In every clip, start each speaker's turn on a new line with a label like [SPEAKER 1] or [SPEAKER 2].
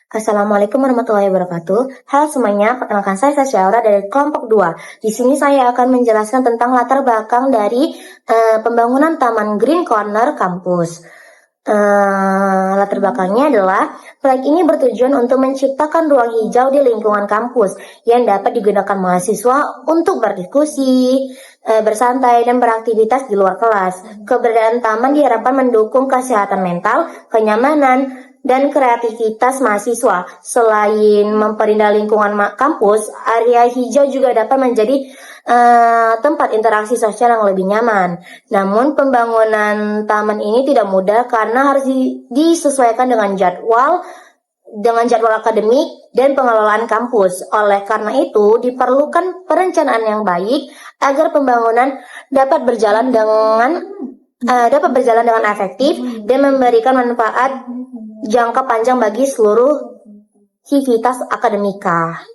[SPEAKER 1] Assalamualaikum warahmatullahi wabarakatuh. Halo semuanya, perkenalkan saya Sasha dari kelompok 2. Di sini saya akan menjelaskan tentang latar belakang dari pembangunan Taman Green Corner kampus. Latar belakangnya adalah proyek ini bertujuan untuk menciptakan ruang hijau di lingkungan kampus yang dapat digunakan mahasiswa untuk berdiskusi, bersantai, dan beraktivitas di luar kelas. Keberadaan taman diharapkan mendukung kesehatan mental, kenyamanan, dan kreativitas mahasiswa. Selain memperindah lingkungan kampus, area hijau juga dapat menjadi tempat interaksi sosial yang lebih nyaman. Namun pembangunan taman ini tidak mudah karena harus disesuaikan dengan jadwal akademik dan pengelolaan kampus. Oleh karena itu, diperlukan perencanaan yang baik agar pembangunan dapat berjalan dengan efektif dan memberikan manfaat jangka panjang bagi seluruh sivitas akademika.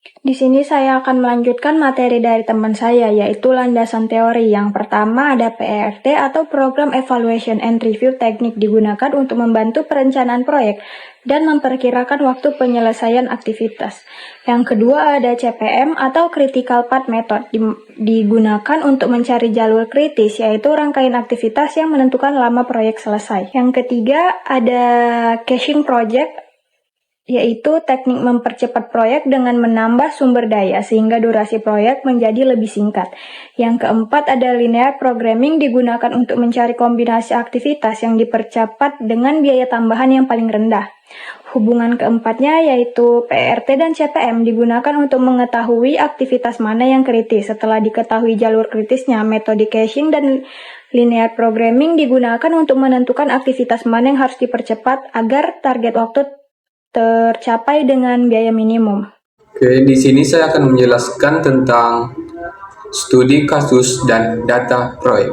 [SPEAKER 2] Di sini saya akan melanjutkan materi dari teman saya, yaitu landasan teori. Yang pertama ada PERT atau Program Evaluation and Review Teknik, digunakan untuk membantu perencanaan proyek dan memperkirakan waktu penyelesaian aktivitas. Yang kedua ada CPM atau Critical Path Method, digunakan untuk mencari jalur kritis, yaitu rangkaian aktivitas yang menentukan lama proyek selesai. Yang ketiga ada Caching Project, yaitu teknik mempercepat proyek dengan menambah sumber daya sehingga durasi proyek menjadi lebih singkat. Yang keempat ada linear programming, digunakan untuk mencari kombinasi aktivitas yang dipercepat dengan biaya tambahan yang paling rendah. Hubungan keempatnya yaitu PRT dan CPM, digunakan untuk mengetahui aktivitas mana yang kritis. Setelah diketahui jalur kritisnya, metode caching dan linear programming digunakan untuk menentukan aktivitas mana yang harus dipercepat agar target waktu tercapai dengan biaya minimum.
[SPEAKER 3] Oke, di sini saya akan menjelaskan tentang studi kasus dan data proyek.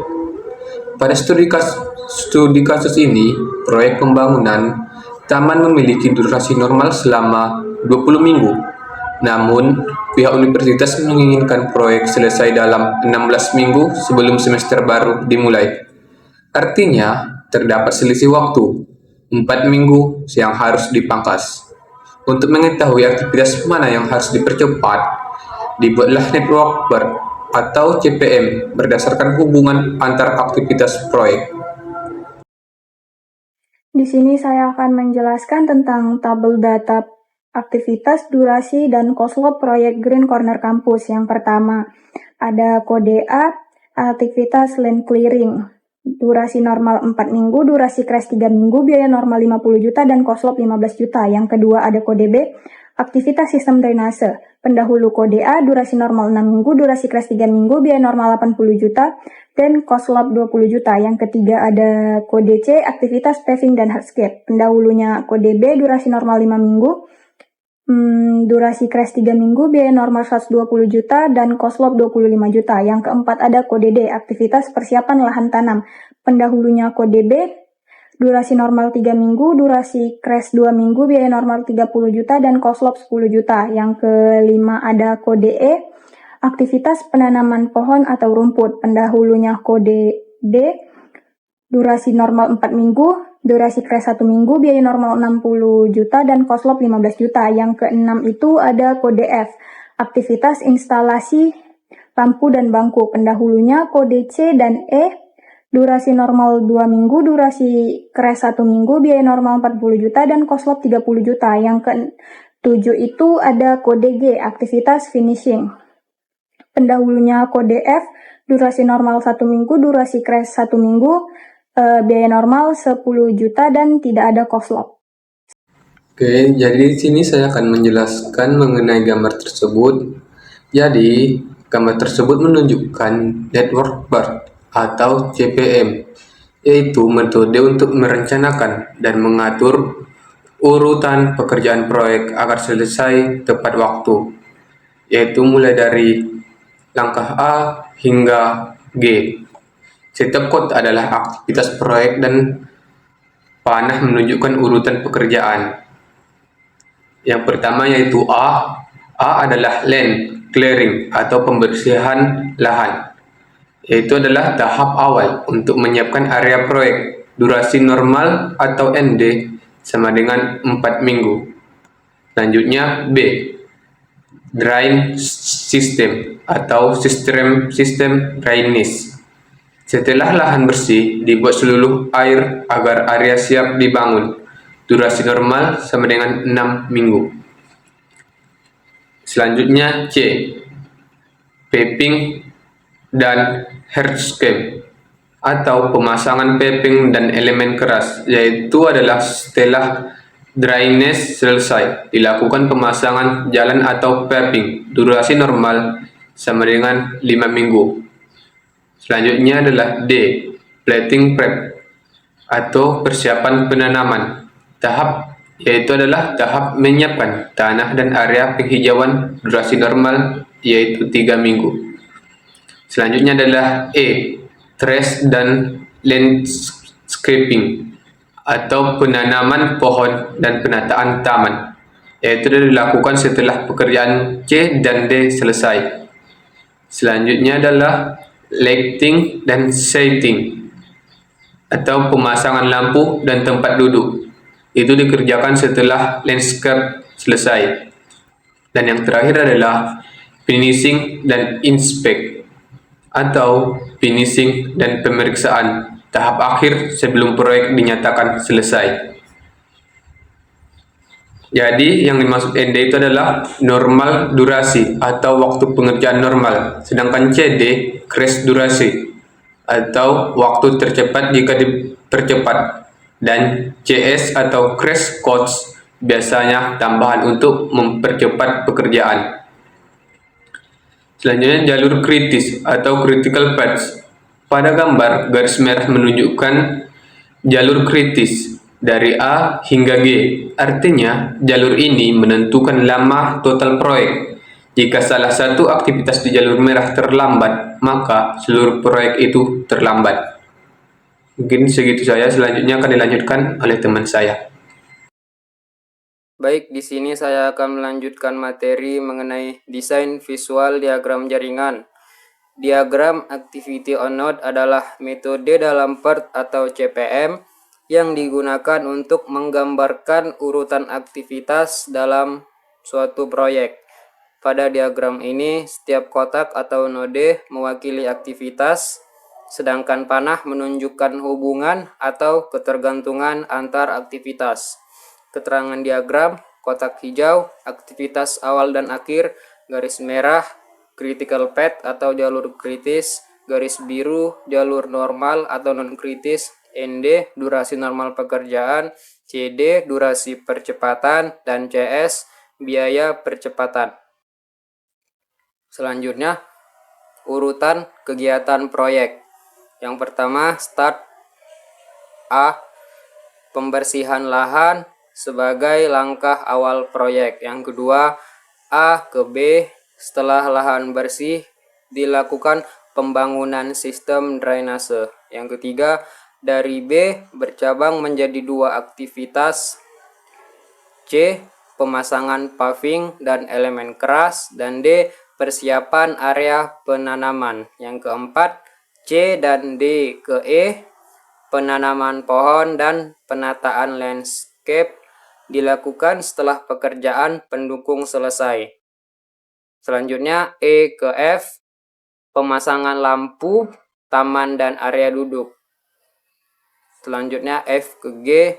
[SPEAKER 3] Pada studi kasus ini, proyek pembangunan taman memiliki durasi normal selama 20 minggu. Namun, pihak universitas menginginkan proyek selesai dalam 16 minggu sebelum semester baru dimulai. Artinya, terdapat selisih waktu 4 minggu yang harus dipangkas. Untuk mengetahui aktivitas mana yang harus dipercepat, dibuatlah network work atau CPM berdasarkan hubungan antar aktivitas proyek.
[SPEAKER 2] Di sini saya akan menjelaskan tentang tabel data aktivitas, durasi, dan cost-load proyek Green Corner Campus. Yang pertama, ada kode A, aktivitas land clearing. Durasi normal 4 minggu, durasi crash 3 minggu, biaya normal 50 juta, dan cost-load 15 juta. Yang kedua ada kode B, aktivitas sistem drainase. Pendahulu kode A, durasi normal 6 minggu, durasi crash 3 minggu, biaya normal 80 juta, dan cost-load 20 juta. Yang ketiga ada kode C, aktivitas paving dan hardscape. Pendahulunya kode B, durasi normal 5 minggu, durasi crash 3 minggu, biaya normal 120 juta, dan cost-load 25 juta. Yang keempat ada kode D, aktivitas persiapan lahan tanam. Pendahulunya kode B, durasi normal 3 minggu, durasi crash 2 minggu, biaya normal 30 juta, dan cost-load 10 juta. Yang kelima ada kode E, aktivitas penanaman pohon atau rumput. Pendahulunya kode D, durasi normal 4 minggu, durasi crash 1 minggu, biaya normal 60 juta, dan cost-load 15 juta. Yang keenam itu ada kode F, aktivitas instalasi lampu dan bangku. Pendahulunya kode C dan E, durasi normal 2 minggu, durasi crash 1 minggu, biaya normal 40 juta, dan cost-load 30 juta. Yang ke-7 itu ada kode G, aktivitas finishing. Pendahulunya kode F, durasi normal 1 minggu, durasi crash 1 minggu, biaya normal 10 juta, dan tidak ada cost-load.
[SPEAKER 3] Oke, jadi di sini saya akan menjelaskan mengenai gambar tersebut. Jadi, gambar tersebut menunjukkan network part atau CPM, yaitu metode untuk merencanakan dan mengatur urutan pekerjaan proyek agar selesai tepat waktu, yaitu mulai dari langkah A hingga G. Setiap kode adalah aktivitas proyek dan panah menunjukkan urutan pekerjaan. Yang pertama yaitu A. A adalah land clearing atau pembersihan lahan. Yaitu adalah tahap awal untuk menyiapkan area proyek. Durasi normal atau ND sama dengan 4 minggu. Selanjutnya B. Drain system atau sistem drainage. Setelah lahan bersih, dibuat seluruh air agar area siap dibangun. Durasi normal sama dengan 6 minggu. Selanjutnya C. Paving dan hardscape atau pemasangan paving dan elemen keras, yaitu adalah setelah drainase selesai, dilakukan pemasangan jalan atau paving. Durasi normal sama dengan 5 minggu. Selanjutnya adalah D. Planting prep atau persiapan penanaman. Yaitu adalah tahap menyiapkan tanah dan area penghijauan. Durasi normal yaitu 3 minggu. Selanjutnya adalah E. Trash dan landscaping atau penanaman pohon dan penataan taman, yaitu dilakukan setelah pekerjaan C dan D selesai. Selanjutnya adalah lighting dan shading atau pemasangan lampu dan tempat duduk. Itu dikerjakan setelah landscape selesai. Dan yang terakhir adalah finishing dan inspect atau finishing dan pemeriksaan, tahap akhir sebelum proyek dinyatakan selesai. Jadi yang dimaksud ND itu adalah normal durasi atau waktu pengerjaan normal, sedangkan CD crash durasi atau waktu tercepat jika dipercepat, dan CS atau crash cost biasanya tambahan untuk mempercepat pekerjaan. Selanjutnya jalur kritis atau critical paths. Pada gambar, garis merah menunjukkan jalur kritis dari A hingga G. Artinya, jalur ini menentukan lama total proyek. Jika salah satu aktivitas di jalur merah terlambat, maka seluruh proyek itu terlambat. Mungkin segitu saja, selanjutnya akan dilanjutkan oleh teman saya.
[SPEAKER 4] Baik, di sini saya akan melanjutkan materi mengenai desain visual diagram jaringan. Diagram Activity on Node adalah metode dalam PERT atau CPM yang digunakan untuk menggambarkan urutan aktivitas dalam suatu proyek. Pada diagram ini, setiap kotak atau node mewakili aktivitas, sedangkan panah menunjukkan hubungan atau ketergantungan antar aktivitas. Keterangan diagram: kotak hijau, aktivitas awal dan akhir, garis merah, critical path atau jalur kritis, garis biru, jalur normal atau non-kritis, ND, durasi normal pekerjaan, CD, durasi percepatan, dan CS, biaya percepatan. Selanjutnya, urutan kegiatan proyek. Yang pertama, start A. Pembersihan lahan sebagai langkah awal proyek. Yang kedua, A ke B, setelah lahan bersih dilakukan pembangunan sistem drainase. Yang ketiga, dari B bercabang menjadi 2 aktivitas. C. Pemasangan paving dan elemen keras, dan D. Persiapan area penanaman. Yang keempat, C dan D ke E, penanaman pohon dan penataan landscape dilakukan setelah pekerjaan pendukung selesai. Selanjutnya E ke F, pemasangan lampu, taman dan area duduk. Selanjutnya F ke G,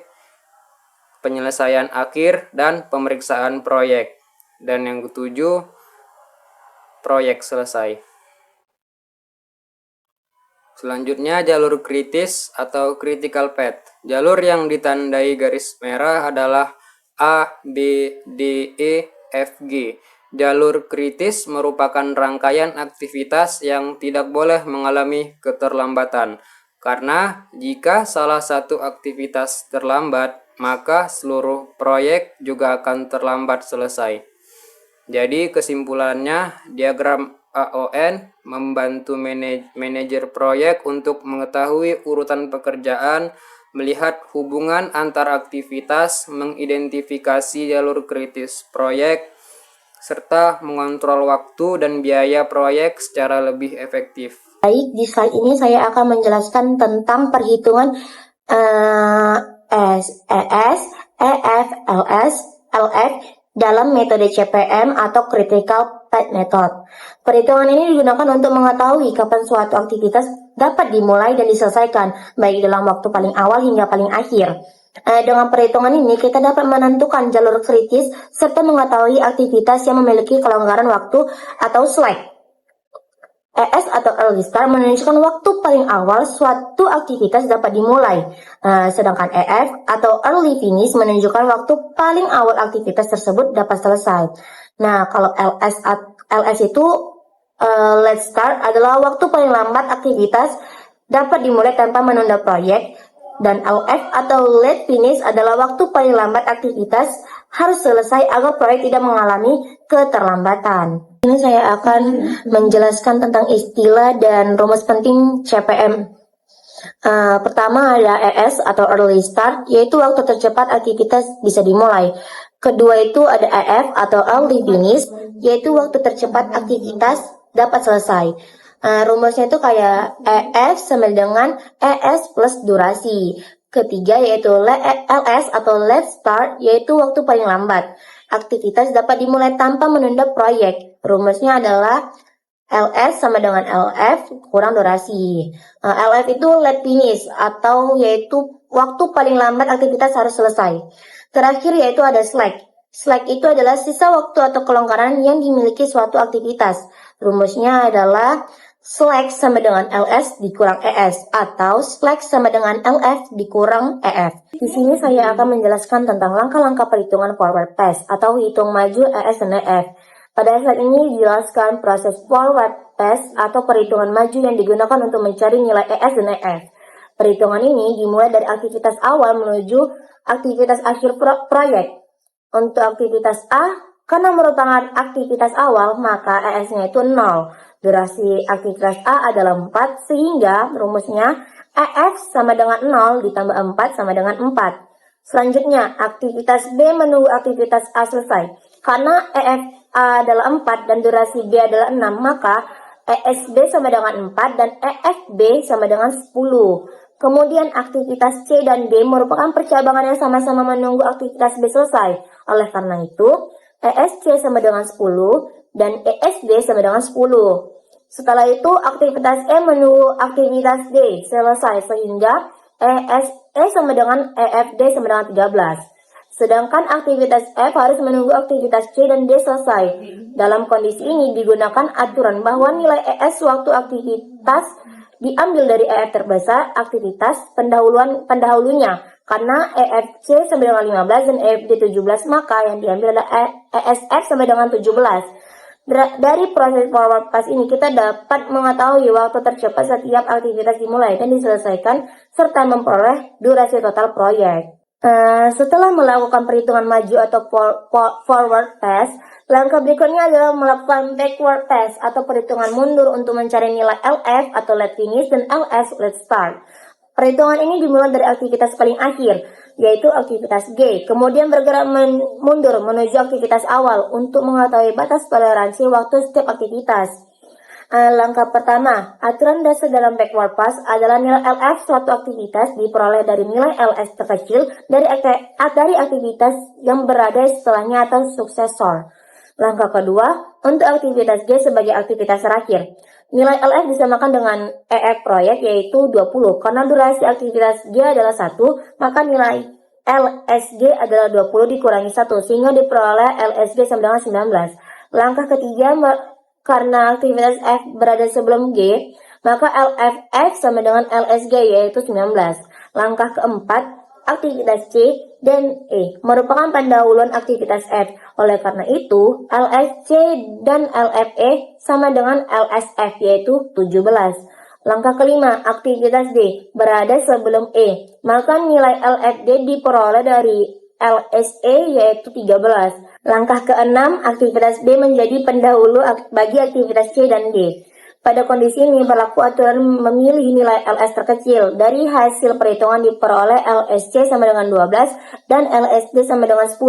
[SPEAKER 4] penyelesaian akhir dan pemeriksaan proyek. Dan yang ketujuh, proyek selesai. Selanjutnya jalur kritis atau critical path. Jalur yang ditandai garis merah adalah A, B, D, E, F, G. Jalur kritis merupakan rangkaian aktivitas yang tidak boleh mengalami keterlambatan. Karena jika salah satu aktivitas terlambat, maka seluruh proyek juga akan terlambat selesai. Jadi kesimpulannya, diagram AON membantu manajer proyek untuk mengetahui urutan pekerjaan, melihat hubungan antar aktivitas, mengidentifikasi jalur kritis proyek, serta mengontrol waktu dan biaya proyek secara lebih efektif.
[SPEAKER 1] Baik, di slide ini saya akan menjelaskan tentang perhitungan ES, EF, LS, LF dalam metode CPM atau Critical Path Method. Perhitungan ini digunakan untuk mengetahui kapan suatu aktivitas dapat dimulai dan diselesaikan, baik dalam waktu paling awal hingga paling akhir. Dengan perhitungan ini, kita dapat menentukan jalur kritis serta mengetahui aktivitas yang memiliki kelonggaran waktu atau slack. ES atau early start menunjukkan waktu paling awal suatu aktivitas dapat dimulai, sedangkan EF atau early finish menunjukkan waktu paling awal aktivitas tersebut dapat selesai. Nah, kalau LS itu late start adalah waktu paling lambat aktivitas dapat dimulai tanpa menunda proyek, dan LF atau late finish adalah waktu paling lambat aktivitas harus selesai agar proyek tidak mengalami keterlambatan. Ini saya akan menjelaskan tentang istilah dan rumus penting CPM. Pertama ada ES atau early start, yaitu waktu tercepat aktivitas bisa dimulai. Kedua itu ada EF atau early finish, yaitu waktu tercepat aktivitas dapat selesai. Rumusnya itu kayak EF sama dengan ES plus durasi. Ketiga yaitu LS atau late start, yaitu waktu paling lambat aktivitas dapat dimulai tanpa menunda proyek. Rumusnya adalah LS sama dengan LF kurang durasi. LF itu late finish atau yaitu waktu paling lambat aktivitas harus selesai. Terakhir yaitu ada slack. Slack itu adalah sisa waktu atau kelonggaran yang dimiliki suatu aktivitas. Rumusnya adalah slack sama dengan LS dikurang ES atau slack sama dengan LF dikurang EF. Di sini saya akan menjelaskan tentang langkah-langkah perhitungan forward pass atau hitung maju ES dan EF. Pada slide ini dijelaskan proses forward pass atau perhitungan maju yang digunakan untuk mencari nilai ES dan EF. Perhitungan ini dimulai dari aktivitas awal menuju aktivitas akhir proyek. Untuk aktivitas A, karena merupakan aktivitas awal, maka ES-nya itu 0. Durasi aktivitas A adalah 4, sehingga rumusnya EF sama dengan 0 ditambah 4 sama dengan 4. Selanjutnya, aktivitas B menunggu aktivitas A selesai. Karena EF A adalah 4 dan durasi B adalah 6, maka ESB sama dengan 4 dan EFB sama dengan 10. Kemudian aktivitas C dan D merupakan percabangan yang sama-sama menunggu aktivitas B selesai. Oleh karena itu, ESC sama dengan 10 dan ESD sama dengan 10. Setelah itu, aktivitas E menunggu aktivitas D selesai sehingga ESE sama dengan EFD sama dengan 13. Sedangkan aktivitas F harus menunggu aktivitas C dan D selesai. Dalam kondisi ini digunakan aturan bahwa nilai ES waktu aktivitas diambil dari EF terbesar aktivitas pendahulunya. Karena EFC sama dengan 15 dan EFD 17, maka yang diambil adalah ESF sama dengan 17. Dari proses forward pass ini kita dapat mengetahui waktu tercepat setiap aktivitas dimulai dan diselesaikan serta memperoleh durasi total proyek. Setelah melakukan perhitungan maju atau forward pass, langkah berikutnya adalah melakukan backward pass atau perhitungan mundur untuk mencari nilai LF atau late finish dan LS late start. Perhitungan ini dimulai dari aktivitas paling akhir, yaitu aktivitas G, kemudian bergerak mundur menuju aktivitas awal untuk mengetahui batas toleransi waktu setiap aktivitas. Langkah pertama, aturan dasar dalam backward pass adalah nilai LF suatu aktivitas diperoleh dari nilai LS terkecil dari aktivitas yang berada setelahnya atau suksesor. Langkah kedua, untuk aktivitas G sebagai aktivitas terakhir. Nilai LF disamakan dengan EF proyek yaitu 20. Karena durasi aktivitas G adalah 1, maka nilai LSG adalah 20 dikurangi 1 sehingga diperoleh LSG sama dengan 19. Langkah ketiga, karena aktivitas F berada sebelum G, maka LFF sama dengan LSG yaitu 19. Langkah keempat, aktivitas C dan E merupakan pendahuluan aktivitas F. Oleh karena itu, LSC dan LFE sama dengan LSF yaitu 17. Langkah kelima, aktivitas D berada sebelum E, maka nilai LFD diperoleh dari LSE yaitu 13. Langkah keenam, aktivitas B menjadi pendahulu bagi aktivitas C dan D. Pada kondisi ini berlaku aturan memilih nilai LS terkecil. Dari hasil perhitungan diperoleh LSC sama dengan 12 dan LSD sama dengan 10.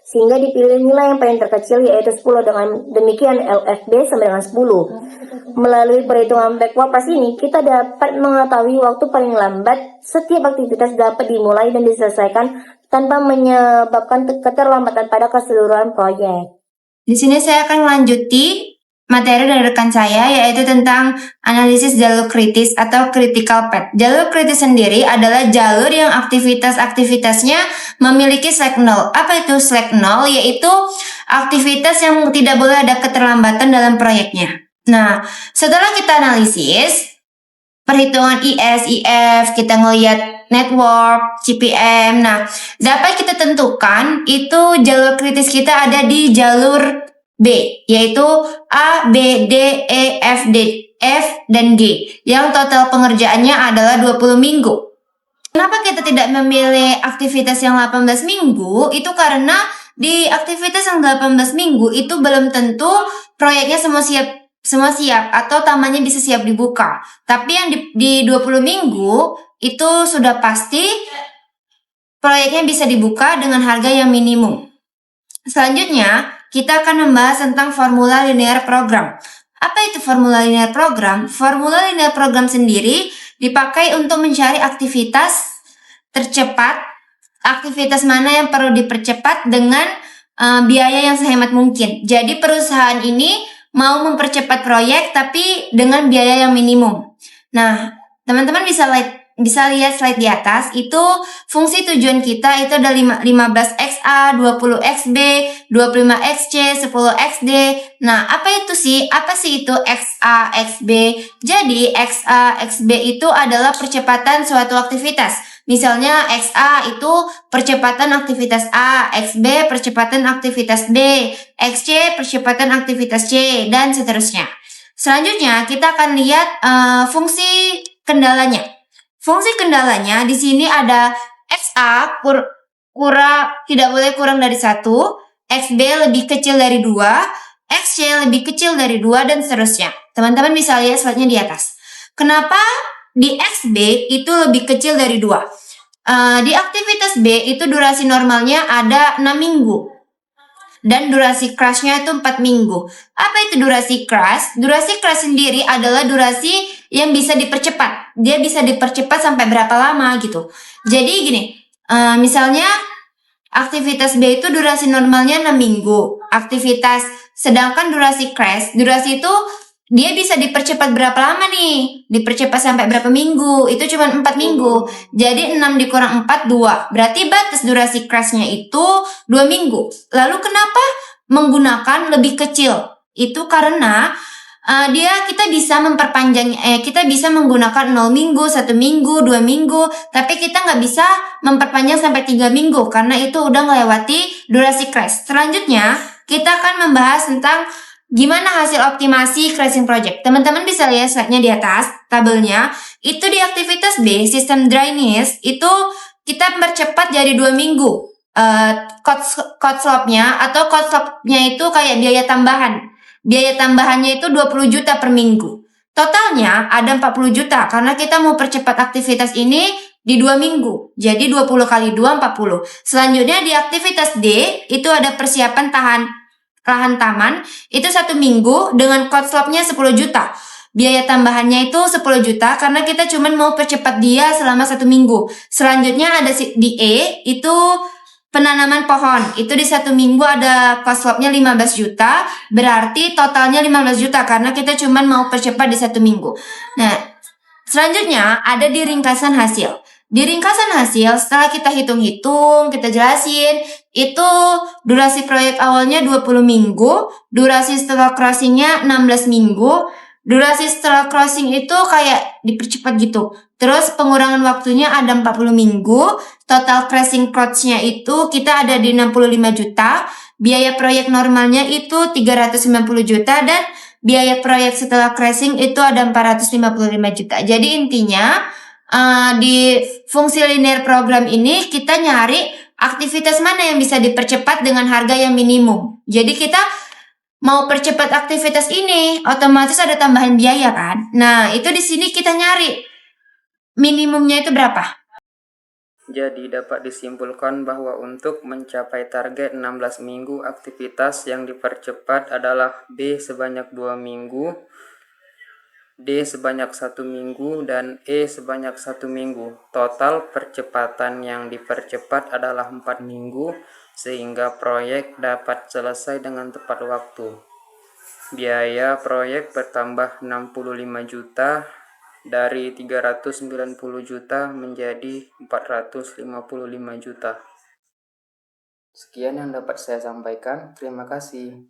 [SPEAKER 1] sehingga dipilih nilai yang paling terkecil yaitu 10. Dengan demikian LFB sama dengan 10. Melalui perhitungan backwards ini, kita dapat mengetahui waktu paling lambat setiap aktivitas dapat dimulai dan diselesaikan tanpa menyebabkan keterlambatan pada keseluruhan proyek.
[SPEAKER 5] Di sini saya akan melanjuti materi dari rekan saya, yaitu tentang analisis jalur kritis atau critical path. Jalur kritis sendiri adalah jalur yang aktivitas-aktivitasnya memiliki slack 0. Apa itu slack 0? Yaitu aktivitas yang tidak boleh ada keterlambatan dalam proyeknya. Nah, setelah kita analisis perhitungan IS, IF, kita ngelihat network, CPM. Nah, dapat kita tentukan itu jalur kritis kita ada di jalur B, yaitu A, B, D, E, F, D, F, dan G, yang total pengerjaannya adalah 20 minggu. Kenapa kita tidak memilih aktivitas yang 18 minggu? Itu karena di aktivitas yang 18 minggu itu belum tentu proyeknya semua siap atau tamannya bisa siap dibuka. Tapi yang di 20 minggu itu sudah pasti proyeknya bisa dibuka dengan harga yang minimum. Selanjutnya, kita akan membahas tentang formula linear program. Apa itu formula linear program? Formula linear program sendiri dipakai untuk mencari aktivitas tercepat, aktivitas mana yang perlu dipercepat dengan biaya yang sehemat mungkin. Jadi perusahaan ini mau mempercepat proyek tapi dengan biaya yang minimum. Nah, teman-teman bisa lihat slide di atas, itu fungsi tujuan kita itu ada 15XA, 20XB, 25XC, 10XD. Nah, apa sih itu XA, XB? Jadi, XA, XB itu adalah percepatan suatu aktivitas. Misalnya XA itu percepatan aktivitas A, XB percepatan aktivitas B, XC percepatan aktivitas C, dan seterusnya. Selanjutnya, kita akan lihat fungsi kendalanya. Fungsi kendalanya di sini ada XA tidak boleh kurang dari 1, XB lebih kecil dari 2, XC lebih kecil dari 2, dan seterusnya. Teman-teman bisa lihat slide-nya di atas. Kenapa di XB itu lebih kecil dari 2? Di aktivitas B itu durasi normalnya ada 6 minggu. Dan durasi crash-nya itu 4 minggu. Apa itu durasi crash? Durasi crash sendiri adalah durasi yang bisa dipercepat. Dia bisa dipercepat sampai berapa lama gitu. Jadi gini, misalnya aktivitas B itu durasi normalnya 6 minggu. Sedangkan durasi crash, durasi itu dia bisa dipercepat berapa lama nih? Dipercepat sampai berapa minggu? Itu cuma 4 minggu. Jadi 6 dikurang 4, 2. Berarti batas durasi crash-nya itu 2 minggu. Lalu kenapa menggunakan lebih kecil? Itu karena kita bisa memperpanjang, kita bisa menggunakan 0 minggu, 1 minggu, 2 minggu, tapi kita nggak bisa memperpanjang sampai 3 minggu karena itu udah melewati durasi crash. Selanjutnya, kita akan membahas tentang gimana hasil optimasi crashing project. Teman-teman bisa lihat slide-nya di atas, tabelnya. Itu di aktivitas B, sistem dryness, itu kita mempercepat jadi 2 minggu. Cost slope-nya atau cost slope-nya itu kayak biaya tambahan. Biaya tambahannya itu 20 juta per minggu. Totalnya ada 40 juta karena kita mau percepat aktivitas ini di 2 minggu. Jadi 20 kali 2, 40. Selanjutnya di aktivitas D, itu ada persiapan lahan taman, itu 1 minggu dengan cost slope-nya 10 juta. Biaya tambahannya itu 10 juta karena kita cuma mau percepat dia selama 1 minggu. Selanjutnya ada di E, itu penanaman pohon. Itu di 1 minggu ada cost slope-nya 15 juta, berarti totalnya 15 juta karena kita cuma mau percepat di 1 minggu. Nah, selanjutnya ada di ringkasan hasil. Di ringkasan hasil, setelah kita hitung-hitung, kita jelasin, itu durasi proyek awalnya 20 minggu, durasi setelah crossing-nya 16 minggu, durasi setelah crossing itu kayak dipercepat gitu. Terus pengurangan waktunya ada 40 minggu, total crashing cost-nya itu kita ada di 65 juta, biaya proyek normalnya itu 390 juta, dan biaya proyek setelah crashing itu ada 455 juta. Jadi intinya, di fungsi linear program ini kita nyari aktivitas mana yang bisa dipercepat dengan harga yang minimum. Jadi kita mau percepat aktivitas ini, otomatis ada tambahan biaya kan. Nah, itu di sini kita nyari minimumnya itu berapa.
[SPEAKER 4] Jadi dapat disimpulkan bahwa untuk mencapai target 16 minggu aktivitas yang dipercepat adalah B sebanyak 2 minggu, D sebanyak 1 minggu, dan E sebanyak 1 minggu. Total percepatan yang dipercepat adalah 4 minggu, sehingga proyek dapat selesai dengan tepat waktu. Biaya proyek bertambah 65 juta dari 390 juta menjadi 455 juta. Sekian yang dapat saya sampaikan. Terima kasih.